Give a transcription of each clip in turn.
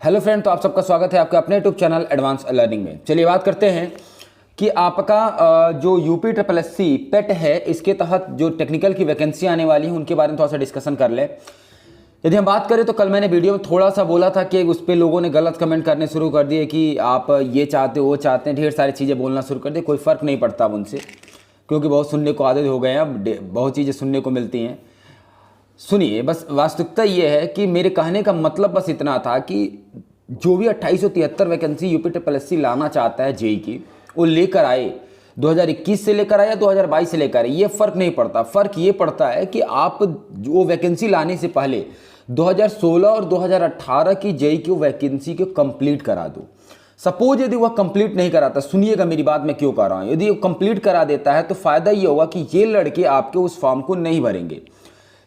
Hello friend, तो आप सबका स्वागत है आपके अपने यूट्यूब चैनल एडवांस लर्निंग में। चलिए बात करते हैं कि आपका जो यूपी ट्रिपल एस सी पेट है, इसके तहत जो टेक्निकल की वैकेंसी आने वाली है उनके बारे में थोड़ा सा डिस्कशन कर ले। यदि हम बात करें तो कल मैंने वीडियो में थोड़ा सा बोला था कि उस पर लोगों ने गलत कमेंट करने शुरू कर दिए कि आप ये चाहते हो वो चाहते हैं, ढेर सारी चीज़ें बोलना शुरू कर दिए। कोई फ़र्क नहीं पड़ता अब उनसे, क्योंकि बहुत सुनने को आदत हो गए हैं, अब बहुत चीज़ें सुनने को मिलती हैं। सुनिए, बस वास्तविकता ये है कि मेरे कहने का मतलब बस इतना था कि जो भी 2873 vacancy UP triple S C लाना चाहता है जेई की, वो लेकर आए। 2021 से लेकर आए या 2022 से लेकर आए, ये फ़र्क नहीं पड़ता। फ़र्क ये पड़ता है कि आप जो वैकेंसी लाने से पहले 2016 और 2018 की जेई की वैकेंसी को कंप्लीट करा दो। सपोज यदि वह कंप्लीट नहीं कराता, सुनिएगा मेरी बात मैं क्यों कर रहा हूँ, यदि वो कंप्लीट करा देता है तो फ़ायदा ये होगा कि ये लड़के आपके उस फॉर्म को नहीं भरेंगे।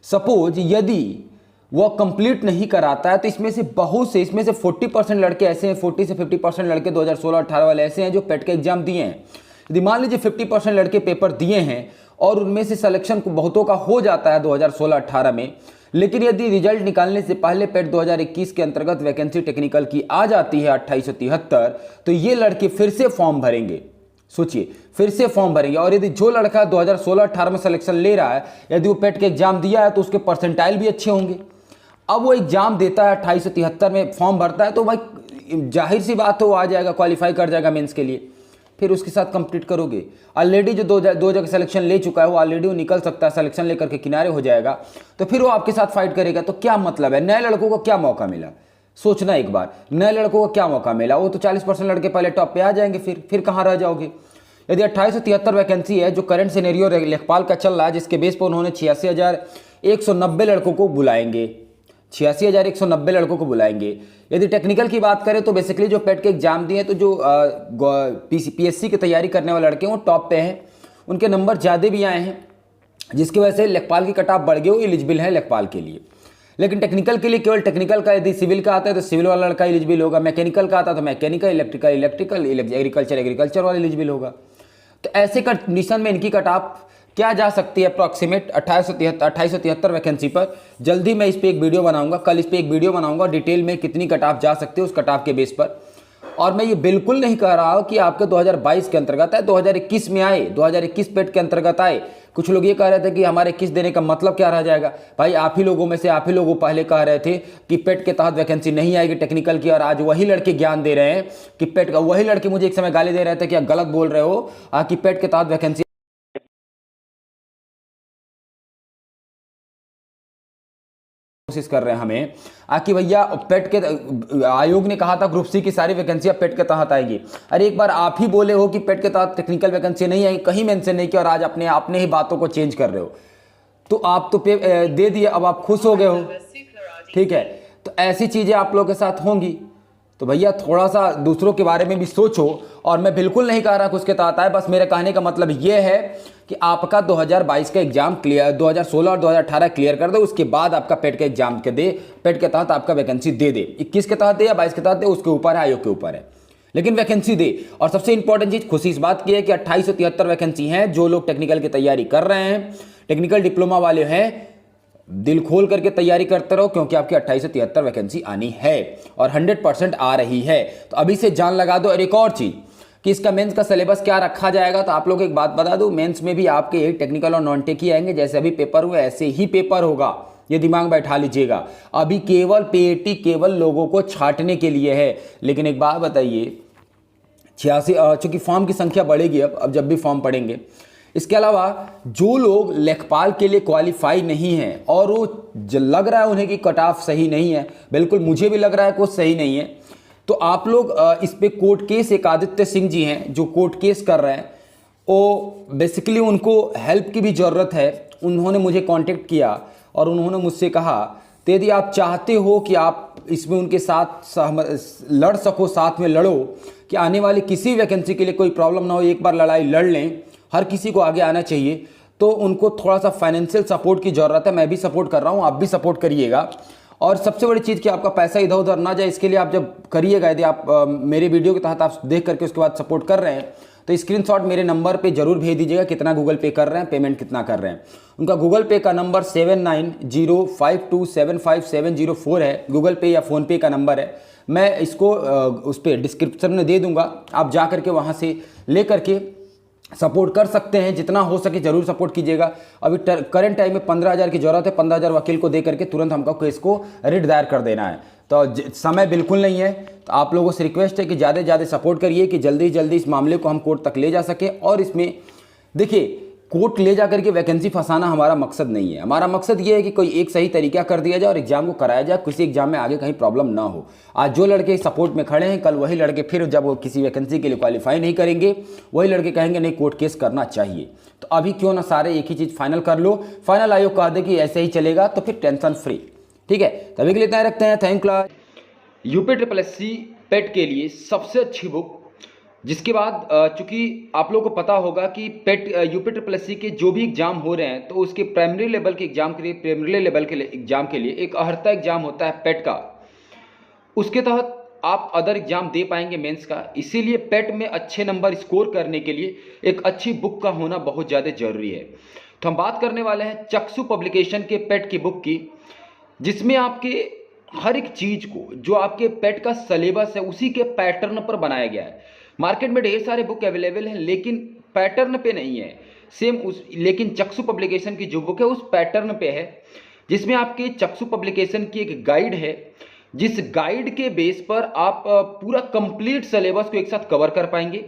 सपोज यदि वह कंप्लीट नहीं कराता है तो इसमें से 40% लड़के ऐसे हैं, 40 से 50% लड़के 2016-18 वाले ऐसे हैं जो पेट के एग्जाम दिए हैं। यदि मान लीजिए 50% लड़के पेपर दिए हैं और उनमें से सिलेक्शन बहुतों का हो जाता है 2016-18 में, लेकिन यदि रिजल्ट निकालने से पहले पेट 2021 के अंतर्गत वैकेंसी टेक्निकल की आ जाती है 2873, तो ये लड़के फिर से फॉर्म भरेंगे। सोचिए, फिर से फॉर्म भरेंगे। और यदि जो लड़का 2016-18 में सिलेक्शन ले रहा है, यदि वो पेट के एग्जाम दिया है तो उसके परसेंटाइल भी अच्छे होंगे। अब वो एग्जाम देता है 2873 में फॉर्म भरता है तो भाई जाहिर सी बात है वो आ जाएगा, क्वालिफाई कर जाएगा मेंस के लिए। फिर उसके साथ कंप्लीट करोगे। ऑलरेडी जो दो जगह सिलेक्शन ले चुका है वो ऑलरेडी वो निकल सकता है, सिलेक्शन लेकर के किनारे हो जाएगा, तो फिर वो आपके साथ फाइट करेगा। तो क्या मतलब है, नए लड़कों को क्या मौका मिला? सोचना एक बार, नए लड़कों को क्या मौका मिला? वो तो 40% लड़के पहले टॉप पे आ जाएंगे, फिर कहाँ रह जाओगे? यदि 2873 वैकेंसी है जो करंट सिनेरियो लेखपाल का चल रहा है, जिसके बेस पर उन्होंने 86,190 लड़कों को बुलाएंगे, 86,190 लड़कों को बुलाएंगे। यदि टेक्निकल की बात करें तो बेसिकली जो पेट के एग्जाम दिए तो जो पीएससी की तैयारी करने वाले लड़के हैं वो टॉप पे हैं, उनके नंबर ज़्यादा भी आए हैं, जिसकी वजह से लेखपाल की कट ऑफ बढ़ गई, वो एलिजिबल है लेखपाल के लिए। लेकिन टेक्निकल के लिए केवल टेक्निकल का, यदि सिविल का आता है तो सिविल वाला लड़का एलिजिबल होगा, मैकेनिकल का आता है तो मैकेनिकल, इलेक्ट्रिकल, एग्रीकल्चर वाला एलिजिबल होगा। तो ऐसे कंडीशन में इनकी कट ऑफ क्या जा सकती है अप्रॉक्सीमेट 2873 वैकेंसी पर। जल्दी मैं इस पर एक वीडियो बनाऊंगा, कल इस पर एक वीडियो बनाऊंगा डिटेल में कितनी कट ऑफ जा सकती है उस कट ऑफ के बेस पर। और मैं ये बिल्कुल नहीं कह रहा हूँ कि आपके 2022 के अंतर्गत आए, 2021 में आए, 2021 पेट के अंतर्गत आए। कुछ लोग ये कह रहे थे कि हमारे 21 देने का मतलब क्या रह जाएगा। भाई आप ही लोगों में से आप ही लोगों पहले कह रहे थे कि पेट के तहत वैकेंसी नहीं आएगी टेक्निकल की, और आज वही लड़के ज्ञान दे रहे हैं कि पेट का, वही लड़के मुझे एक समय गाली दे रहे थे कि आप गलत बोल रहे हो कि पेट के तहत वैकेंसी कोशिश कर रहे हैं हमें कि भैया पेट के आयोग ने कहा था ग्रुप सी की सारी वैकेंसियां पेट के तहत आएगी। अरे एक बार आप ही बोले हो कि पेट के तहत टेक्निकल वैकेंसी नहीं आएगी, कहीं मेंशन नहीं किया, और आज अपने ही बातों को चेंज कर रहे हो। तो आप तो दे दिए, अब आप खुश हो गए हो, ठीक है। तो ऐसी चीजें आप लोगों के साथ होंगी, तो भैया थोड़ा सा दूसरों के बारे में भी सोचो। और मैं बिल्कुल नहीं कह रहा कि उसके तहत आए, बस मेरे कहने का मतलब ये है कि आपका 2022 का एग्जाम क्लियर, 2016 और 2018 क्लियर कर दो, उसके बाद आपका पेट के एग्जाम के दे, पेट के तहत आपका वैकेंसी दे दे। 21 के तहत दे या 22 के तहत दे, उसके ऊपर है, आयोग के ऊपर है, लेकिन वैकेंसी दे। और सबसे इंपॉर्टेंट चीज, खुशी इस बात की है कि 2873 वैकेंसी हैं। जो लोग टेक्निकल की तैयारी कर रहे हैं, टेक्निकल डिप्लोमा वाले हैं, दिल खोल करके तैयारी करते रहो, क्योंकि आपकी 2873 वैकेंसी आनी है और 100% आ रही है। तो अभी से जान लगा दो। और एक और चीज कि इसका मेंस का सिलेबस क्या रखा जाएगा, तो आप लोग एक बात बता दूं, मेंस में भी आपके एक टेक्निकल और नॉन टेक ही आएंगे। जैसे अभी पेपर हुए ऐसे ही पेपर होगा, ये दिमाग बैठा लीजिएगा। अभी केवल पीएटी केवल लोगों को छांटने के लिए है। लेकिन एक बात बताइए, 86, चूंकि फॉर्म की संख्या बढ़ेगी अब जब भी फॉर्म पड़ेंगे। इसके अलावा जो लोग लेखपाल के लिए क्वालिफाई नहीं हैं और वो लग रहा है उन्हें कि कट ऑफ सही नहीं है, बिल्कुल मुझे भी लग रहा है कुछ सही नहीं है, तो आप लोग इस पे कोर्ट केस, एक आदित्य सिंह जी हैं जो कोर्ट केस कर रहे हैं, वो बेसिकली उनको हेल्प की भी ज़रूरत है। उन्होंने मुझे कांटेक्ट किया और उन्होंने मुझसे कहा, तो यदि आप चाहते हो कि आप इसमें उनके साथ लड़ सको, साथ में लड़ो, कि आने वाली किसी वैकेंसी के लिए कोई प्रॉब्लम ना हो, एक बार लड़ाई लड़ लें, हर किसी को आगे आना चाहिए, तो उनको थोड़ा सा फाइनेंशियल सपोर्ट की ज़रूरत है। मैं भी सपोर्ट कर रहा हूँ, आप भी सपोर्ट करिएगा। और सबसे बड़ी चीज़ कि आपका पैसा इधर उधर ना जाए, इसके लिए आप जब करिएगा, यदि आप मेरे वीडियो के तहत आप देख करके उसके बाद सपोर्ट कर रहे हैं, तो स्क्रीनशॉट मेरे नंबर पे जरूर भेज दीजिएगा कितना गूगल पे कर रहे हैं, पेमेंट कितना कर रहे हैं। उनका गूगल पे का नंबर 7905275704 है, गूगल पे या फ़ोनपे का नंबर है। मैं इसको उस पर डिस्क्रिप्शन में दे दूंगा, आप जा करके वहाँ से ले करके सपोर्ट कर सकते हैं। जितना हो सके जरूर सपोर्ट कीजिएगा। अभी करंट टाइम में 15,000 की जरूरत है, 15,000 वकील को दे करके तुरंत हमको केस को रिट दायर कर देना है। तो समय बिल्कुल नहीं है, तो आप लोगों से रिक्वेस्ट है कि ज़्यादा से ज़्यादा सपोर्ट करिए कि जल्दी जल्दी इस मामले को हम कोर्ट तक ले जा सके। और इसमें देखिए, कोर्ट ले जा करके वैकेंसी फंसाना हमारा मकसद नहीं है। हमारा मकसद ये है कि कोई एक सही तरीका कर दिया जाए और एग्जाम को कराया जाए, किसी एग्जाम में आगे कहीं प्रॉब्लम ना हो। आज जो लड़के सपोर्ट में खड़े हैं, कल वही लड़के फिर जब वो किसी वैकेंसी के लिए क्वालिफाई नहीं करेंगे, वही लड़के कहेंगे नहीं कोर्ट केस करना चाहिए। तो अभी क्यों ना सारे एक ही चीज़ फाइनल कर लो, फाइनल आयोग कह दे कि ऐसे ही चलेगा तो फिर टेंशन फ्री। ठीक है, तभी के लिए इतना रखते हैं। Thank you. UPSSC पेट के लिए सबसे अच्छी बुक, जिसके बाद चूंकि आप लोगों को पता होगा कि पेट UPSSC के जो भी एग्जाम हो रहे हैं, तो उसके प्राइमरी लेवल के एग्जाम के लिए, प्राइमरी लेवल के एग्जाम के लिए एक अर्हता एग्जाम होता है पेट का। उसके तहत आप अदर एग्जाम दे पाएंगे मेंस का। इसीलिए पेट में अच्छे नंबर स्कोर करने के लिए एक अच्छी बुक का होना बहुत ज़्यादा जरूरी है। तो हम बात करने वाले हैं चक्षु पब्लिकेशन के पेट की बुक की, जिसमें आपके हर एक चीज़ को, जो आपके पेट का सिलेबस है, उसी के पैटर्न पर बनाया गया है। मार्केट में ढेर सारे बुक अवेलेबल हैं, लेकिन पैटर्न पे नहीं है सेम उस, लेकिन चक्षु पब्लिकेशन की जो बुक है उस पैटर्न पे है, जिसमें आपके चक्षु पब्लिकेशन की एक गाइड है, जिस गाइड के बेस पर आप पूरा कंप्लीट सिलेबस को एक साथ कवर कर पाएंगे।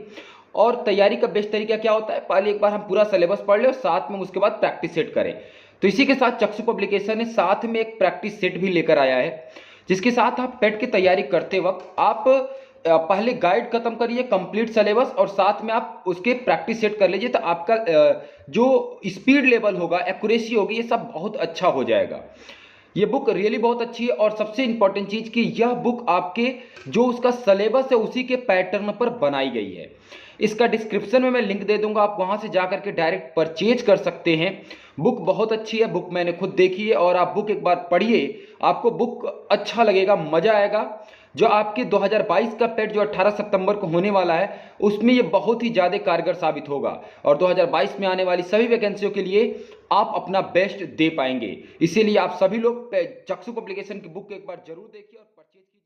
और तैयारी का बेस्ट तरीका क्या होता है, पहले एक बार हम पूरा सिलेबस पढ़ लें और साथ में उसके बाद प्रैक्टिस सेट करें। तो इसी के साथ चक्षु पब्लिकेशन ने साथ में एक प्रैक्टिस सेट भी लेकर आया है, जिसके साथ आप पेट की तैयारी करते वक्त आप पहले गाइड खत्म करिए, कंप्लीट सिलेबस, और साथ में आप उसके प्रैक्टिस सेट कर लीजिए। तो आपका जो स्पीड लेवल होगा, एक्यूरेसी होगी, ये सब बहुत अच्छा हो जाएगा। ये बुक रियली बहुत अच्छी है। और सबसे इंपॉर्टेंट चीज़ कि यह बुक आपके जो उसका सिलेबस है उसी के पैटर्न पर बनाई गई है। इसका डिस्क्रिप्शन में मैं लिंक दे दूंगा, आप वहां से जा करके डायरेक्ट परचेज कर सकते हैं। बुक बहुत अच्छी है, बुक मैंने खुद देखी है, और आप बुक एक बार पढ़िए, आपको बुक अच्छा लगेगा, मज़ा आएगा। जो आपके 2022 का पेट जो 18 सितंबर को होने वाला है, उसमें ये बहुत ही ज़्यादा कारगर साबित होगा। और 2022 में आने वाली सभी वैकेंसियों के लिए आप अपना बेस्ट दे पाएंगे। इसीलिए आप सभी लोग चक्षु पब्लिकेशन की बुक एक बार जरूर देखिए और परचेज कीजिए।